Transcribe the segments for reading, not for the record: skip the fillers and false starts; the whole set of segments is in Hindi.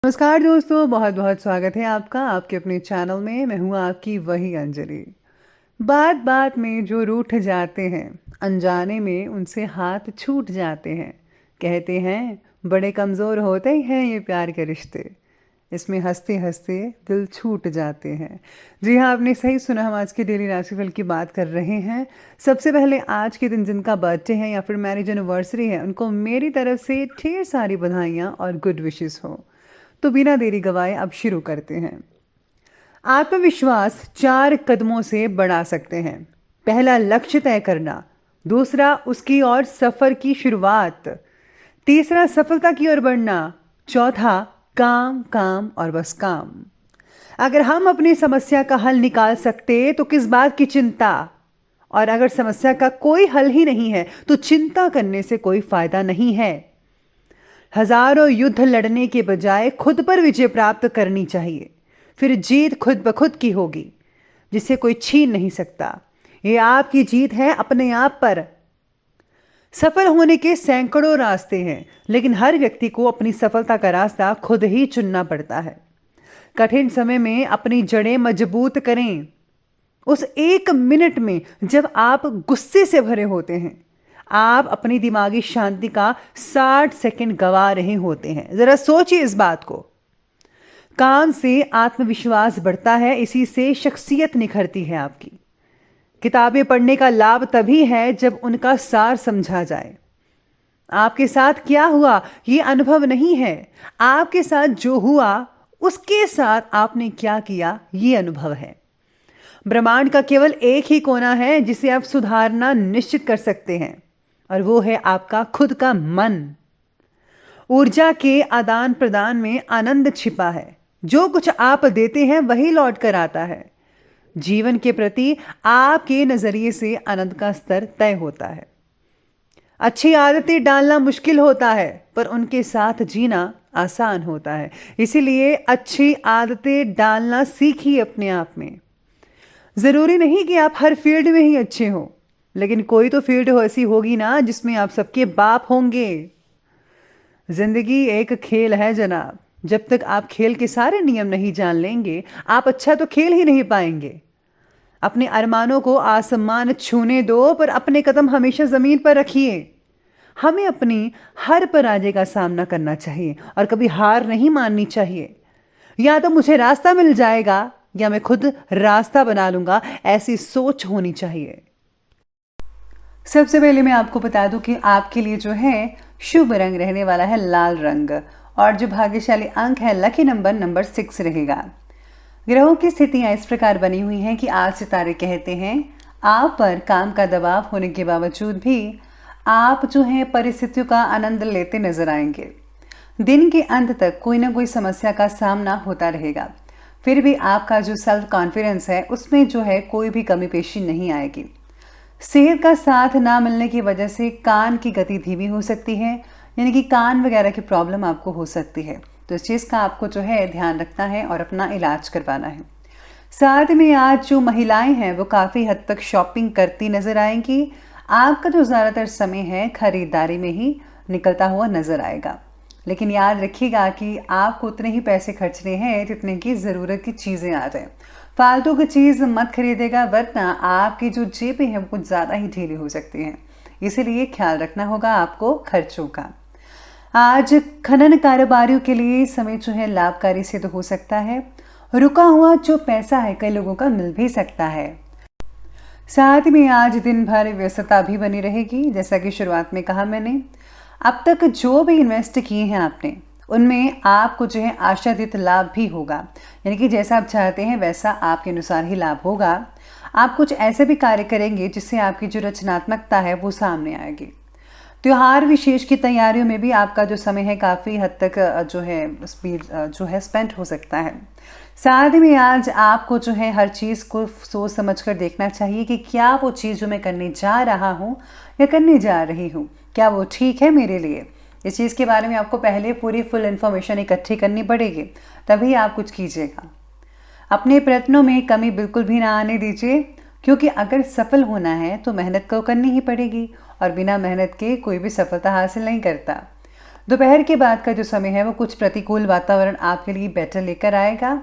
नमस्कार दोस्तों, बहुत बहुत स्वागत है आपका आपके अपने चैनल में। मैं हूँ आपकी वही अंजलि। बात बात में जो रूठ जाते हैं, अनजाने में उनसे हाथ छूट जाते हैं। कहते हैं बड़े कमज़ोर होते ही हैं ये प्यार के रिश्ते, इसमें हंसते हंसते दिल छूट जाते हैं। जी हाँ, आपने सही सुना। हम आज के डेली राशिफल की बात कर रहे हैं। सबसे पहले आज के दिन जिनका बर्थडे है या फिर मैरिज एनिवर्सरी है, उनको मेरी तरफ से ढेर सारी बधाइयाँ और गुड विशेस हो। तो बिना देरी गवाए अब शुरू करते हैं। आत्मविश्वास 4 कदमों से बढ़ा सकते हैं। पहला, लक्ष्य तय करना। दूसरा, उसकी ओर सफर की शुरुआत। तीसरा, सफलता की ओर बढ़ना। चौथा, काम काम और बस काम। अगर हम अपनी समस्या का हल निकाल सकते तो किस बात की चिंता, और अगर समस्या का कोई हल ही नहीं है तो चिंता करने से कोई फायदा नहीं है। हजारों युद्ध लड़ने के बजाय खुद पर विजय प्राप्त करनी चाहिए, फिर जीत खुद ब खुद की होगी, जिसे कोई छीन नहीं सकता। ये आपकी जीत है अपने आप पर। सफल होने के सैकड़ों रास्ते हैं, लेकिन हर व्यक्ति को अपनी सफलता का रास्ता खुद ही चुनना पड़ता है। कठिन समय में अपनी जड़ें मजबूत करें। उस 1 मिनट में जब आप गुस्से से भरे होते हैं, आप अपनी दिमागी शांति का 60 सेकंड गवा रहे होते हैं। जरा सोचिए इस बात को। काम से आत्मविश्वास बढ़ता है, इसी से शख्सियत निखरती है आपकी। किताबें पढ़ने का लाभ तभी है जब उनका सार समझा जाए। आपके साथ क्या हुआ ये अनुभव नहीं है, आपके साथ जो हुआ उसके साथ आपने क्या किया ये अनुभव है। ब्रह्मांड का केवल एक ही कोना है जिसे आप सुधारना निश्चित कर सकते हैं, और वो है आपका खुद का मन। ऊर्जा के आदान प्रदान में आनंद छिपा है। जो कुछ आप देते हैं वही लौट कर आता है। जीवन के प्रति आपके नजरिए से आनंद का स्तर तय होता है। अच्छी आदतें डालना मुश्किल होता है, पर उनके साथ जीना आसान होता है। इसीलिए अच्छी आदतें डालना सीखिए अपने आप में। जरूरी नहीं कि आप हर फील्ड में ही अच्छे हों, लेकिन कोई तो फील्ड ऐसी होगी ना जिसमें आप सबके बाप होंगे। जिंदगी एक खेल है जनाब। जब तक आप खेल के सारे नियम नहीं जान लेंगे, आप अच्छा तो खेल ही नहीं पाएंगे। अपने अरमानों को आसमान छूने दो, पर अपने कदम हमेशा जमीन पर रखिए। हमें अपनी हर पराजय का सामना करना चाहिए और कभी हार नहीं माननी चाहिए। या तो मुझे रास्ता मिल जाएगा या मैं खुद रास्ता बना लूंगा, ऐसी सोच होनी चाहिए। सबसे पहले मैं आपको बता दूं कि आपके लिए जो है शुभ रंग रहने वाला है लाल रंग, और जो भाग्यशाली अंक है लकी नंबर 6 रहेगा। ग्रहों की स्थितियां इस प्रकार बनी हुई हैं कि आज सितारे कहते हैं आप पर काम का दबाव होने के बावजूद भी आप जो है परिस्थितियों का आनंद लेते नजर आएंगे। दिन के अंत तक कोई ना कोई समस्या का सामना होता रहेगा, फिर भी आपका जो सेल्फ कॉन्फिडेंस है उसमें जो है कोई भी कमी पेशी नहीं आएगी। सेहत का साथ ना मिलने की वजह से कान की गति धीमी हो सकती है, यानी कि कान वगैरह की प्रॉब्लम आपको हो सकती है। तो इस चीज़ का आपको जो है ध्यान रखना है और अपना इलाज करवाना है। साथ में आज जो महिलाएं हैं वो काफ़ी हद तक शॉपिंग करती नजर आएंगी। आपका जो ज़्यादातर समय है खरीदारी में ही निकलता हुआ नजर आएगा, लेकिन याद रखिएगा कि आपको उतने ही पैसे खर्चने हैं जितने की ज़रूरत की चीज़ें आ जाए। फालतू की चीज़ मत खरीदेगा, वरना आपकी जो जेबें हैं कुछ ज़्यादा ही ढीली हो सकती हैं। इसीलिए ख्याल रखना होगा आपको खर्चों का। आज खनन कारोबारियों के लिए समय जो है लाभकारी सिद्ध हो सकता है। रुका हुआ जो पैसा है कई लोगों का मिल भी सकता है। साथ में आज दिन भर व्यस्तता भी बनी रहेगी। जैसा कि शुरुआत में कहा मैंने, अब तक जो भी इन्वेस्ट किए हैं आपने, उनमें आपको जो है आशातीत लाभ भी होगा, यानी कि जैसा आप चाहते हैं वैसा आपके अनुसार ही लाभ होगा। आप कुछ ऐसे भी कार्य करेंगे जिससे आपकी जो रचनात्मकता है वो सामने आएगी। त्योहार विशेष की तैयारियों में भी आपका जो समय है काफ़ी हद तक जो है स्पेंड हो सकता है। साथ में आज आपको जो है हर चीज़ को सोच समझ कर देखना चाहिए कि क्या वो चीज़ जो मैं करने जा रहा हूँ या करने जा रही हूँ, क्या वो ठीक है मेरे लिए। इस चीज़ के बारे में आपको पहले पूरी फुल इन्फॉर्मेशन इकट्ठी करनी पड़ेगी, तभी आप कुछ कीजिएगा। अपने प्रयत्नों में कमी बिल्कुल भी ना आने दीजिए, क्योंकि अगर सफल होना है तो मेहनत को करनी ही पड़ेगी, और बिना मेहनत के कोई भी सफलता हासिल नहीं करता। दोपहर के बाद का जो समय है वो कुछ प्रतिकूल वातावरण आपके लिए बेटर लेकर आएगा।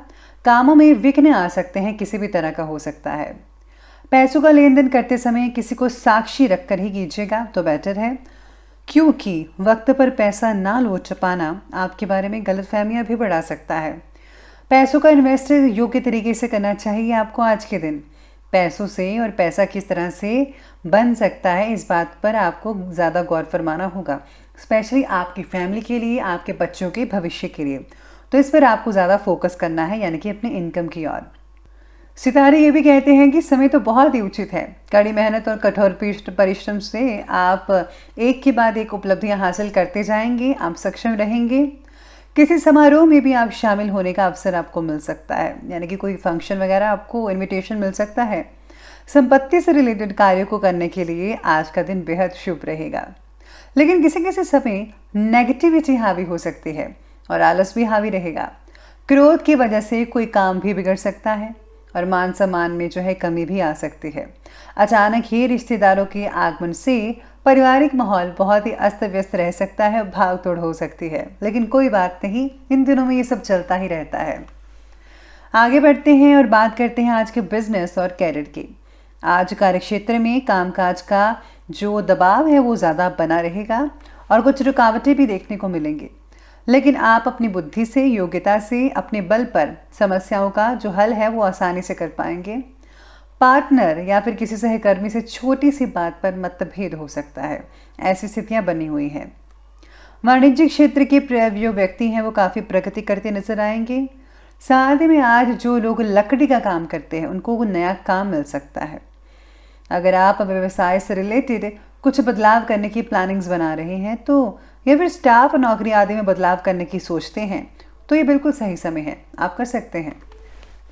कामों में विघ्न आ सकते हैं, किसी भी तरह का हो सकता है। पैसों का लेन देन करते समय किसी को साक्षी रखकर ही कीजिएगा तो बेटर है, क्योंकि वक्त पर पैसा ना लौट पाना आपके बारे में गलतफहमियां भी बढ़ा सकता है। पैसों का इन्वेस्ट योग्य तरीके से करना चाहिए आपको आज के दिन। पैसों से और पैसा किस तरह से बन सकता है, इस बात पर आपको ज़्यादा गौर फरमाना होगा, स्पेशली आपकी फैमिली के लिए, आपके बच्चों के भविष्य के लिए। तो इस पर आपको ज़्यादा फोकस करना है, यानी कि अपनी इनकम की ओर। सितारे ये भी कहते हैं कि समय तो बहुत ही उचित है। कड़ी मेहनत और कठोर परिश्रम से आप एक के बाद एक उपलब्धियां हासिल करते जाएंगे, आप सक्षम रहेंगे। किसी समारोह में भी आप शामिल होने का अवसर आपको मिल सकता है, यानी कि कोई फंक्शन वगैरह आपको इनविटेशन मिल सकता है। संपत्ति से रिलेटेड कार्यों को करने के लिए आज का दिन बेहद शुभ रहेगा। लेकिन किसी किसी समय नेगेटिविटी हावी हो सकती है और आलस भी हावी रहेगा। क्रोध की वजह से कोई काम भी बिगड़ सकता है और मान सम्मान में जो है कमी भी आ सकती है। अचानक ही रिश्तेदारों के आगमन से पारिवारिक माहौल बहुत ही अस्त व्यस्त रह सकता है, भाग तोड़ हो सकती है, लेकिन कोई बात नहीं, इन दिनों में ये सब चलता ही रहता है। आगे बढ़ते हैं और बात करते हैं आज के बिजनेस और कैरियर की। आज कार्यक्षेत्र में कामकाज का जो दबाव है वो ज़्यादा बना रहेगा और कुछ रुकावटें भी देखने को मिलेंगी, लेकिन आप अपनी बुद्धि से, योग्यता से, अपने बल पर समस्याओं का जो हल है वो आसानी से कर पाएंगे। पार्टनर या फिर किसी सहकर्मी से छोटी सी बात पर मतभेद हो सकता है, ऐसी स्थितियां बनी हुई हैं। वाणिज्यिक क्षेत्र के जो व्यक्ति हैं वो काफ़ी प्रगति करते नजर आएंगे। साथ में आज जो लोग लकड़ी का काम करते हैं उनको वो नया काम मिल सकता है। अगर आप व्यवसाय से रिलेटेड कुछ बदलाव करने की प्लानिंग्स बना रहे हैं तो, या फिर स्टाफ और नौकरी आदि में बदलाव करने की सोचते हैं तो ये बिल्कुल सही समय है, आप कर सकते हैं।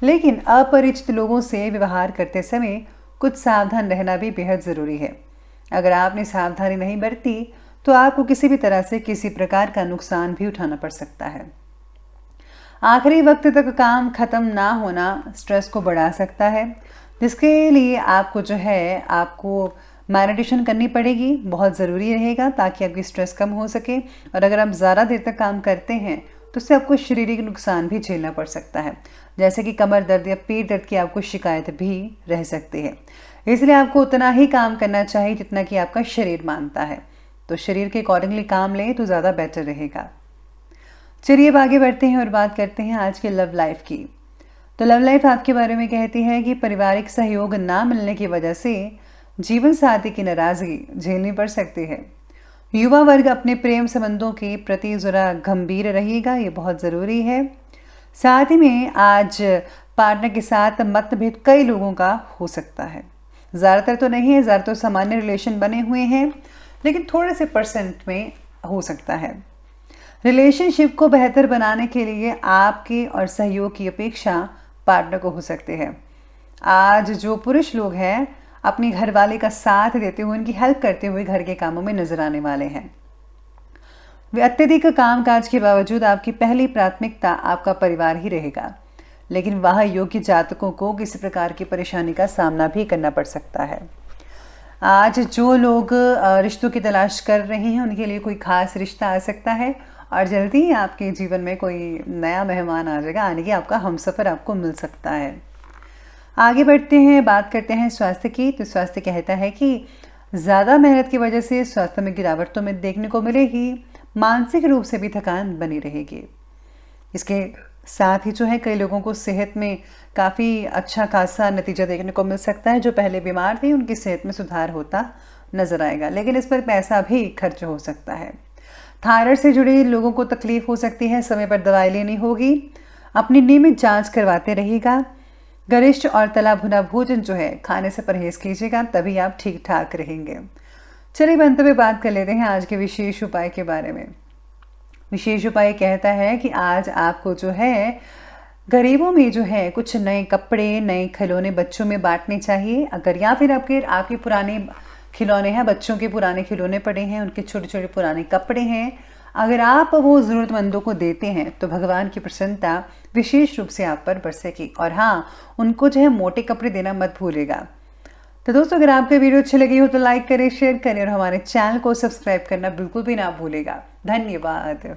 लेकिन अपरिचित लोगों से व्यवहार करते समय कुछ सावधान रहना भी बेहद ज़रूरी है। अगर आपने सावधानी नहीं बरती तो आपको किसी भी तरह से किसी प्रकार का नुकसान भी उठाना पड़ सकता है। आखिरी वक्त तक काम खत्म ना होना स्ट्रेस को बढ़ा सकता है, जिसके लिए आपको जो है आपको मेडिटेशन करनी पड़ेगी, बहुत ज़रूरी रहेगा ताकि आपकी स्ट्रेस कम हो सके। और अगर आप ज़्यादा देर तक काम करते हैं तो उससे आपको शारीरिक नुकसान भी झेलना पड़ सकता है, जैसे कि कमर दर्द या पेट दर्द की आपको शिकायत भी रह सकती है। इसलिए आपको उतना ही काम करना चाहिए जितना कि आपका शरीर मानता है, तो शरीर के अकॉर्डिंगली काम लें तो ज़्यादा बेटर रहेगा। चलिए अब आगे बढ़ते हैं और बात करते हैं आज के लव लाइफ की। तो लव लाइफ आपके बारे में कहती है कि पारिवारिक सहयोग ना मिलने की वजह से जीवन साथी की नाराज़गी झेलनी पड़ सकती है। युवा वर्ग अपने प्रेम संबंधों के प्रति ज़रा गंभीर रहिएगा, ये बहुत ज़रूरी है। साथ ही में आज पार्टनर के साथ मतभेद कई लोगों का हो सकता है, ज़्यादातर तो नहीं है, ज़्यादातर सामान्य रिलेशन बने हुए हैं, लेकिन थोड़े से परसेंट में हो सकता है। रिलेशनशिप को बेहतर बनाने के लिए आपके और सहयोग की अपेक्षा पार्टनर को हो सकती है। आज जो पुरुष लोग हैं अपनी घरवाले का साथ देते हुए, उनकी हेल्प करते हुए घर के कामों में नजर आने वाले हैं। वे अत्यधिक कामकाज के बावजूद आपकी पहली प्राथमिकता आपका परिवार ही रहेगा, लेकिन वह योग्य जातकों को किसी प्रकार की परेशानी का सामना भी करना पड़ सकता है। आज जो लोग रिश्तों की तलाश कर रहे हैं उनके लिए कोई खास रिश्ता आ सकता है और जल्दी ही आपके जीवन में कोई नया मेहमान आ जाएगा, यानी कि आपका हमसफ़र आपको मिल सकता है। आगे बढ़ते हैं, बात करते हैं स्वास्थ्य की। तो स्वास्थ्य कहता है कि ज़्यादा मेहनत की वजह से स्वास्थ्य में गिरावट तो में देखने को मिलेगी, मानसिक रूप से भी थकान बनी रहेगी। इसके साथ ही जो है कई लोगों को सेहत में काफ़ी अच्छा खासा नतीजा देखने को मिल सकता है। जो पहले बीमार थे उनकी सेहत में सुधार होता नजर आएगा, लेकिन इस पर पैसा भी खर्च हो सकता है। थायराइड से जुड़े लोगों को तकलीफ हो सकती है, समय पर दवाई लेनी होगी। अपनी नियमित जांच करवाते रहिएगा। गरिष्ठ और तला भुना भोजन जो है खाने से परहेज कीजिएगा, तभी आप ठीक ठाक रहेंगे। चलिए अंत में बात कर लेते हैं आज के विशेष उपाय के बारे में। विशेष उपाय कहता है कि आज आपको जो है गरीबों में जो है कुछ नए कपड़े, नए खिलौने बच्चों में बांटने चाहिए। अगर या फिर आपके पुराने खिलौने हैं, बच्चों के पुराने खिलौने पड़े हैं, उनके छोटे छोटे पुराने कपड़े हैं, अगर आप वो ज़रूरतमंदों को देते हैं तो भगवान की प्रसन्नता विशेष रूप से आप पर बरसेगी। और हाँ, उनको जो है मोटे कपड़े देना मत भूलिएगा। तो दोस्तों अगर आपको वीडियो अच्छी लगी हो तो लाइक करें, शेयर करें और हमारे चैनल को सब्सक्राइब करना बिल्कुल भी ना भूलेगा। धन्यवाद।